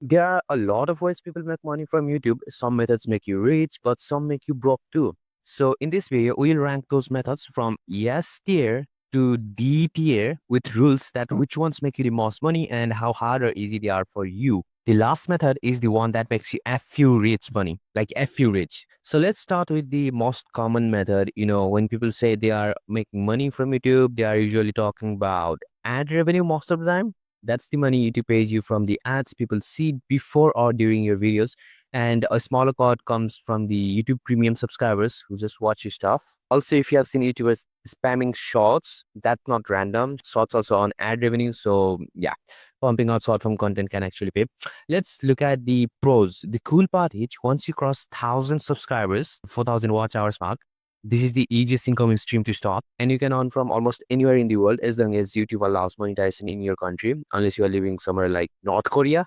There are a lot of ways people make money from YouTube. Some methods make you rich, but some make you broke too. So in this video, we'll rank those methods from S tier to D tier with rules that which ones make you the most money and how hard or easy they are for you. The last method is the one that makes you FU rich money, like FU rich. So let's start with the most common method. When people say they are making money from YouTube, they are usually talking about ad revenue most of the time. That's the money YouTube pays you from the ads people see before or during your videos. And a smaller cut comes from the YouTube premium subscribers who just watch your stuff. Also, if you have seen YouTubers spamming shorts, that's not random. Shorts also on ad revenue. So yeah, pumping out short form content can actually pay. Let's look at the pros. The cool part is once you cross 1,000 subscribers, 4,000 watch hours mark, this is the easiest income stream to start, and you can earn from almost anywhere in the world as long as YouTube allows monetization in your country, unless you are living somewhere like North Korea,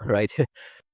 right?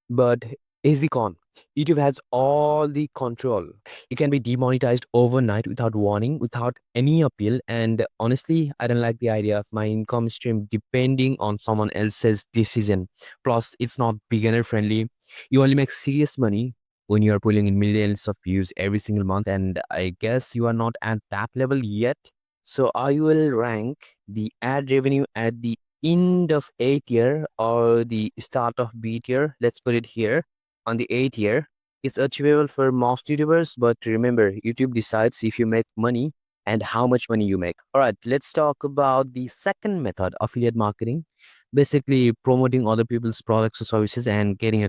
But here's the con. YouTube has all the control. You can be demonetized overnight without warning, without any appeal. And honestly, I don't like the idea of my income stream depending on someone else's decision. Plus, it's not beginner friendly. You only make serious money when you are pulling in millions of views every single month. And I guess you are not at that level yet. So I will rank the ad revenue at the end of A tier or the start of B tier. Let's put it here on the A tier. It's achievable for most YouTubers, but remember, YouTube decides if you make money and how much money you make. All right, let's talk about the second method, affiliate marketing. Basically, promoting other people's products or services and getting a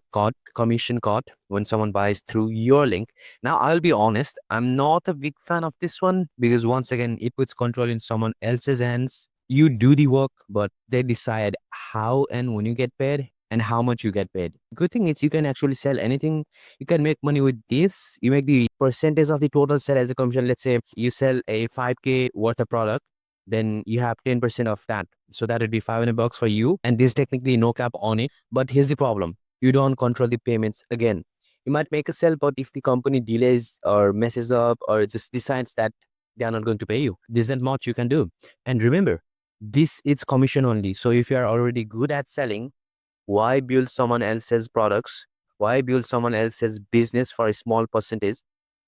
commission cut when someone buys through your link. Now, I'll be honest, I'm not a big fan of this one because once again, it puts control in someone else's hands. You do the work, but they decide how and when you get paid and how much you get paid. Good thing is you can actually sell anything. You can make money with this. You make the percentage of the total sale as a commission. Let's say you sell a 5K worth of product, then you have 10% of that. So that would be 500 bucks for you. And there's technically no cap on it. But here's the problem. You don't control the payments again. You might make a sale, but if the company delays or messes up or just decides that they are not going to pay you, there's not much you can do. And remember, this is commission only. So if you are already good at selling, why build someone else's products? Why build someone else's business for a small percentage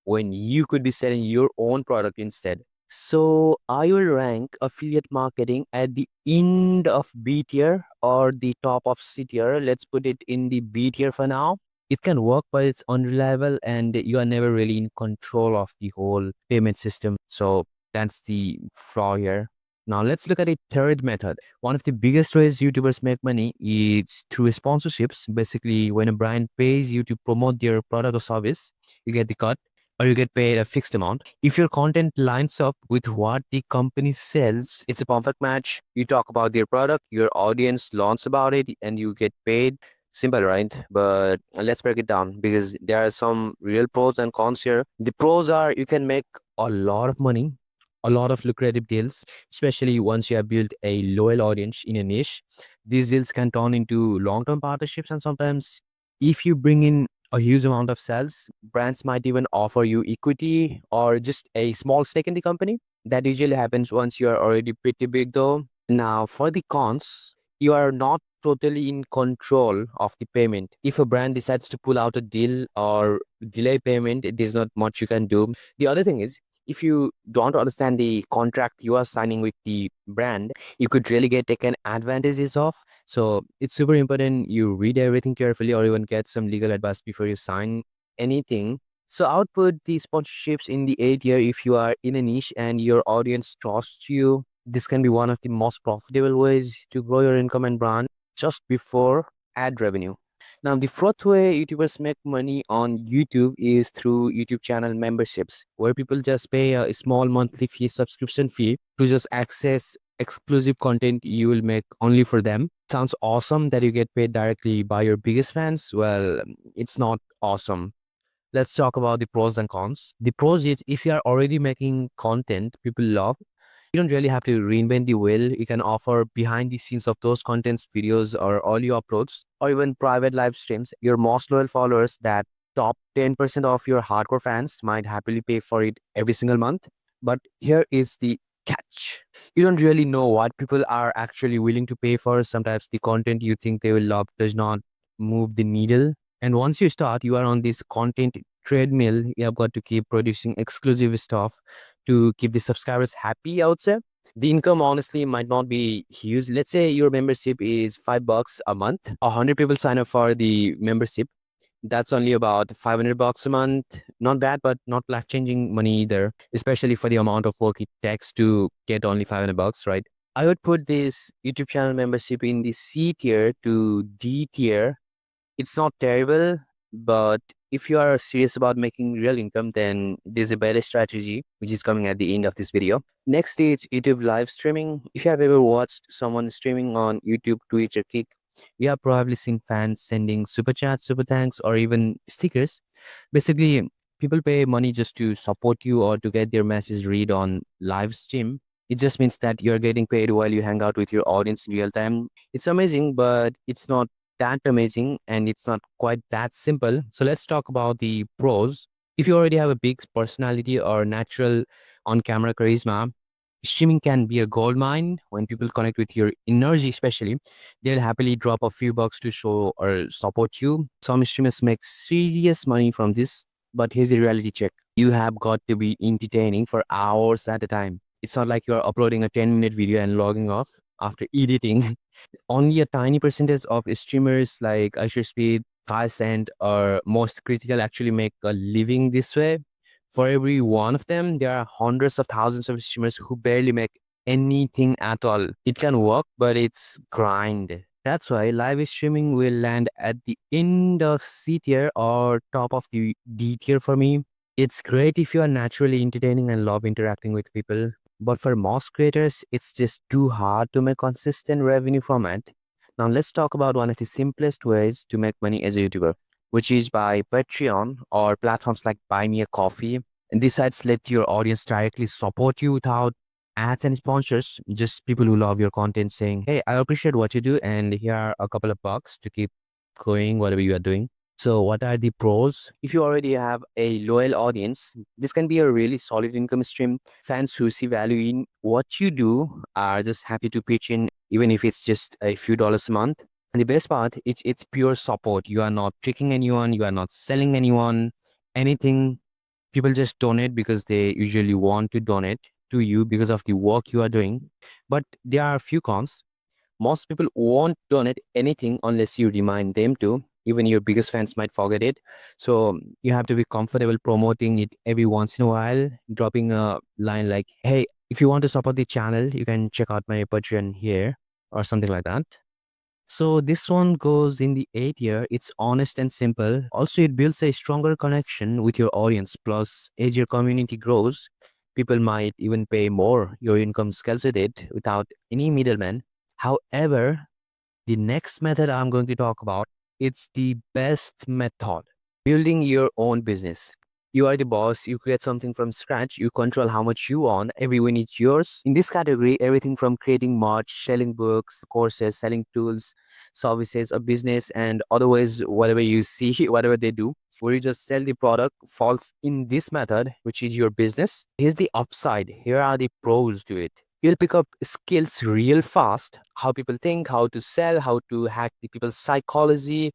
when you could be selling your own product instead? So I will rank affiliate marketing at the end of B tier or the top of C tier. Let's put it in the B tier for now. It can work, but it's unreliable and you are never really in control of the whole payment system. So that's the flaw here. Now let's look at a third method. One of the biggest ways YouTubers make money is through sponsorships. Basically, when a brand pays you to promote their product or service, you get the cut or you get paid a fixed amount. If your content lines up with what the company sells, it's a perfect match. You talk about their product, your audience learns about it, and you get paid. Simple, right? But let's break it down because there are some real pros and cons here. The pros are you can make a lot of money, a lot of lucrative deals, especially once you have built a loyal audience in a niche. These deals can turn into long term partnerships, and sometimes, if you bring in a huge amount of sales, brands might even offer you equity or just a small stake in the company. That usually happens once you are already pretty big, though. Now, for the cons, you are not totally in control of the payment. If a brand decides to pull out a deal or delay payment, there's not much you can do. The other thing is, if you don't understand the contract you are signing with the brand, you could really get taken advantages of. So it's super important you read everything carefully or even get some legal advice before you sign anything. So I would put the sponsorships in the A tier if you are in a niche and your audience trusts you. This can be one of the most profitable ways to grow your income and brand just before ad revenue. Now, the fourth way YouTubers make money on YouTube is through YouTube channel memberships, where people just pay a small monthly fee, subscription fee, to just access exclusive content you will make only for them. Sounds awesome that you get paid directly by your biggest fans. Well, it's not awesome. Let's talk about the pros and cons. The pros is if you are already making content people love, you don't really have to reinvent the wheel. You can offer behind the scenes of those contents, videos, or audio uploads, or even private live streams. Your most loyal followers, that top 10% of your hardcore fans, might happily pay for it every single month. But here is the catch. You don't really know what people are actually willing to pay for. Sometimes the content you think they will love does not move the needle. And once you start, you are on this content treadmill. You have got to keep producing exclusive stuff to keep the subscribers happy, I would say. The income honestly might not be huge. Let's say your membership is $5 a month. 100 people sign up for the membership. That's only about $500 a month. Not bad, but not life-changing money either, especially for the amount of work it takes to get only $500, right? I would put this YouTube channel membership in the C tier to D tier. It's not terrible, but if you are serious about making real income, then there's a better strategy, which is coming at the end of this video. Next is YouTube live streaming. If you have ever watched someone streaming on YouTube, Twitch, or Kick, you have probably seen fans sending super chats, super thanks, or even stickers. Basically, people pay money just to support you or to get their message read on live stream. It just means that you're getting paid while you hang out with your audience in real time. It's amazing, but it's not that amazing and it's not quite that simple. So let's talk about the pros. If you already have a big personality or natural on camera charisma, streaming can be a gold mine. When people connect with your energy, especially, they'll happily drop a few bucks to show or support you. Some streamers make serious money from this, but here's the reality check. You have got to be entertaining for hours at a time. It's not like you're uploading a 10-minute video and logging off after editing. Only a tiny percentage of streamers like Usher Speed, Cent, or Most Critical actually make a living this way. For every one of them, there are hundreds of thousands of streamers who barely make anything at all. It can work, but it's grind. That's why live streaming will land at the end of C tier or top of the D tier for me. It's great if you are naturally entertaining and love interacting with people. But for most creators, it's just too hard to make consistent revenue from it. Now let's talk about one of the simplest ways to make money as a YouTuber, which is by Patreon or platforms like Buy Me a Coffee. And these sites let your audience directly support you without ads and sponsors, just people who love your content saying, hey, I appreciate what you do, and here are a couple of bucks to keep going whatever you are doing. So, what are the pros? If you already have a loyal audience, this can be a really solid income stream. Fans who see value in what you do are just happy to pitch in, even if it's just a few dollars a month. And the best part, it's pure support. You are not tricking anyone, you are not selling anyone anything. People just donate because they usually want to donate to you because of the work you are doing. But there are a few cons. Most people won't donate anything unless you remind them to. Even your biggest fans might forget it. So you have to be comfortable promoting it every once in a while, dropping a line like, hey, if you want to support the channel, you can check out my Patreon here or something like that. So this one goes in the 8 year. It's honest and simple. Also, it builds a stronger connection with your audience. Plus, as your community grows, people might even pay more. Your income scales with it without any middleman. However, the next method I'm going to talk about, it's the best method. Building your own business. You are the boss, you create something from scratch, you control how much you own, every win is yours. In this category, everything from creating merch, selling books, courses, selling tools, services, a business, and otherwise, whatever you see, whatever they do, where you just sell the product falls in this method, which is your business. Here's the upside. Here are the pros to it. You'll pick up skills real fast, how people think, how to sell, how to hack the people's psychology,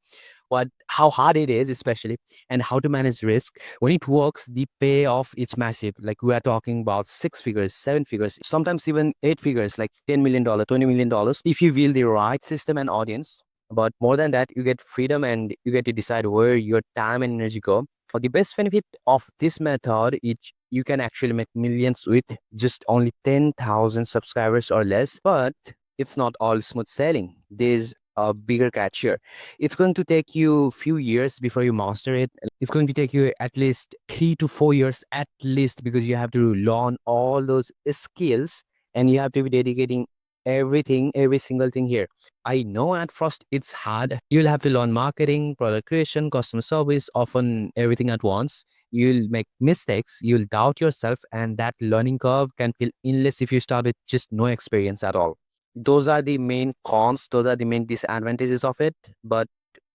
how hard it is especially, and how to manage risk. When it works, the payoff is massive. Like we are talking about 6 figures, 7 figures, sometimes even 8 figures, like $10 million, $20 million, if you build the right system and audience. But more than that, you get freedom and you get to decide where your time and energy go. For the best benefit of this method, you can actually make millions with just only 10,000 subscribers or less. But it's not all smooth sailing. There's a bigger catch here. It's going to take you a few years before you master it. It's going to take you at least 3 to 4 years at least, because you have to learn all those skills and you have to be dedicating everything, every single thing here. I know at first it's hard. You'll have to learn marketing, product creation, customer service, often everything at once. You'll make mistakes, you'll doubt yourself, and that learning curve can feel endless if you start with just no experience at all. Those are the main cons, those are the main disadvantages of it, but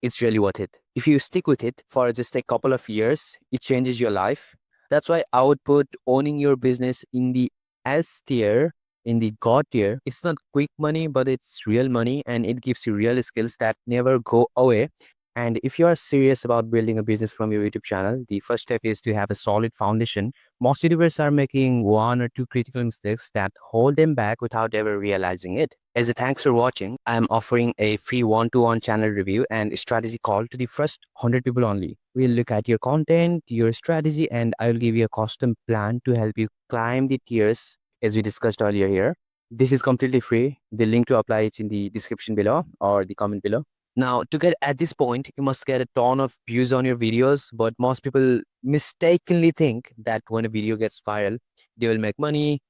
it's really worth it. If you stick with it for just a couple of years, it changes your life. That's why I would put owning your business in the S tier, in the God tier. It's not quick money, but it's real money and it gives you real skills that never go away. And if you are serious about building a business from your YouTube channel, the first step is to have a solid foundation. Most YouTubers are making one or two critical mistakes that hold them back without ever realizing it. As a thanks for watching, I am offering a free one-to-one channel review and strategy call to the first 100 people only. We'll look at your content, your strategy, and I will give you a custom plan to help you climb the tiers as we discussed earlier here. This is completely free. The link to apply is in the description below or the comment below. Now, to get at this point, you must get a ton of views on your videos, but most people mistakenly think that when a video gets viral, they will make money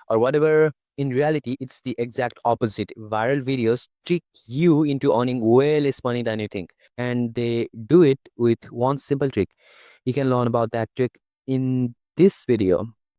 or whatever. In reality, it's the exact opposite. Viral videos trick you into earning way less money than you think. And they do it with one simple trick. You can learn about that trick in this video.